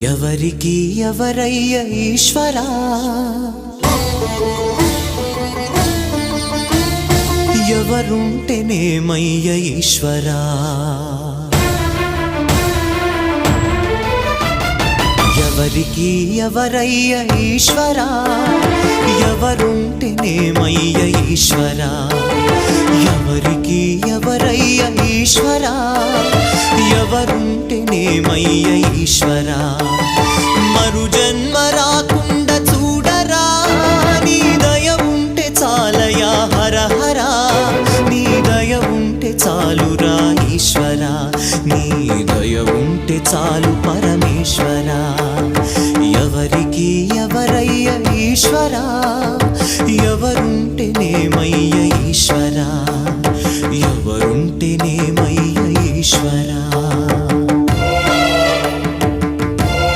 ఎవరికి ఎవరయ్య ఈశ్వరా, ఎవరుంటేనేమయ్య ఈశ్వరా, ఎవరికి ఎవరయ్య ఈశ్వరా, ఎవరుంటేనేమయ్య ఈశ్వరా, ఎవరికి ఎవరయ్య ఈశ్వరా, ఎవరుంటేనేమయ్య ఈశ్వరా. మరు జన్మ రాకుండా చూడరా, నీ దయ ఉంటే చాలయా హర హరా, నీ దయ ఉంటే చాలురా ఈశ్వరా, నీ దయ ఉంటే చాలు